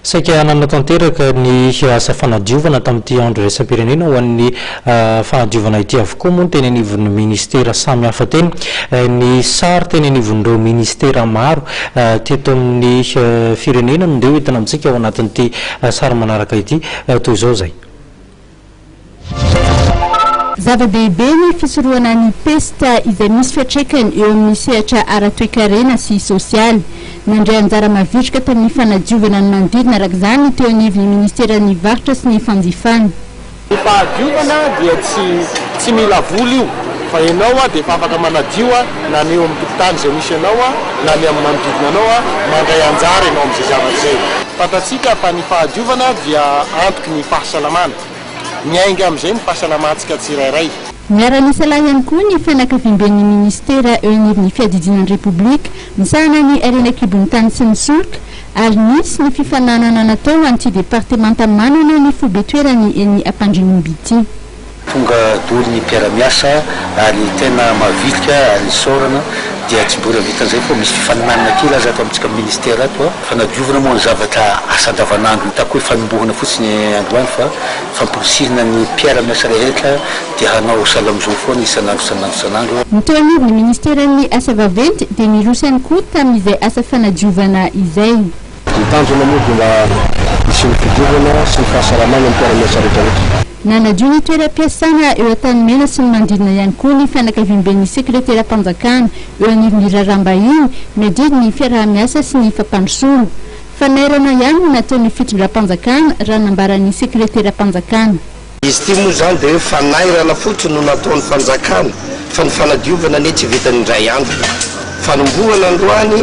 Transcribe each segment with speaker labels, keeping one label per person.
Speaker 1: saika nanatanteraka ny asa fanadiovana tamin'ity andro raisam-pirenena ho an'ny fanadiovana ity avokoa moa ny teny anivon'ny ministera samy hafa teny ny sary teny anivon'ireo ministera maro teto amin'ny firenena no ndeo entina amintsika ao anatin'ity sary manaraka ity toy izao zay.
Speaker 2: Zava-dehibe ny fisorohana ny pesta izay misy fiantraikany eo amin'ny sehatra ara-toe-karena sy sosialy. Nandray anjara mavitrika tamin'ny fanadiovana ny manodidina araka izany teo anivon'ny ministeran'ny varotra sy ny fandifana.
Speaker 3: Ny fahadiovana dia tsy mila voly io fa ianao dia efa afaka manadio na ny eo amin'ny tokotany izay misy ianao na ny amin'ny manodidina anao mandray anjara ianao amin'izay zavatra izay. Fantatsika fa ny fahadiovana dia antoky ny fahasalamana. Miainga amin'izay ny fahasalamantsika tsirairay.
Speaker 2: Miara-misy lahy ihany koa ny fianakaviam-ben'ny ministera eo anivon'ny fiadidinan'ny repoblika misahana ny arenakibon'ny tany sy ny solika ary nisy ny fifananana natao anty departemanta manana ny fobetoerany eny ampandrinomby ity.
Speaker 4: Tonga doly ny mpiara-miasa ary tena mavilika ary sorana dia tsy mbola vitan'izay fa misy fifaninanana kely aza ato amintsika ministera ato fanadiovana moa ny zavatra asa andavanandro hitako hoe fanombohana fotsiny androany fa fampirisihana ny mpiara-miasa rehetra dia hanao salamizao foana isanandro.
Speaker 2: Ny teo anivon'ny ministeran'ny asa vaventy dia miroso ihany koa tamin'izay asa fanadiovana izay.
Speaker 3: Ny tanjona moa dia misy ny fidiovana sy ny fahasalamana ny mpiara-miasa rehetrarehetra.
Speaker 2: Nanadio ny toeram-piasana eo Antanimena sy ny manodidina ihany koa ny fianakaviam-ben'ny sekretera-panjakana eo anivon'ny rarambahiny miadidi ny fiaraha-miasa sy ny fampandrosolo. Fanairana ihany no nataon'ny fitondram-panjakana raha nambaran'ny sekretera-panjakana.
Speaker 5: Izy ity moa izany dia hoe fanairana fotsiny no nataon'ny fanjakana fa ny fanadiovana anie tsy vitany indray andro. Fanombohana androany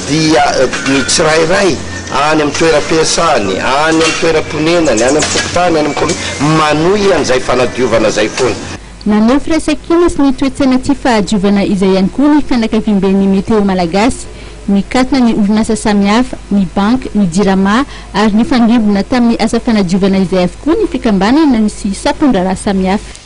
Speaker 5: dia ny tsirairay any amin'ny toeram-piasany, any amin'ny toeram-ponenany, any amin'ny fokotany, any amin'ny manohy an'izay fanadiovana zay foana.
Speaker 2: Nanao firaisan-kina sy ny toetsaina tsy fahadiovana izay ihany koa ny fianakaviam-ben'ny meteo malagasy, mikatona ny orinasa samihafa, ny banky, ny jirama ary ny fandrimbona tamin'ny asa fanadiovana izay avokoa ny fikambanana sy sapondraraha samihafa.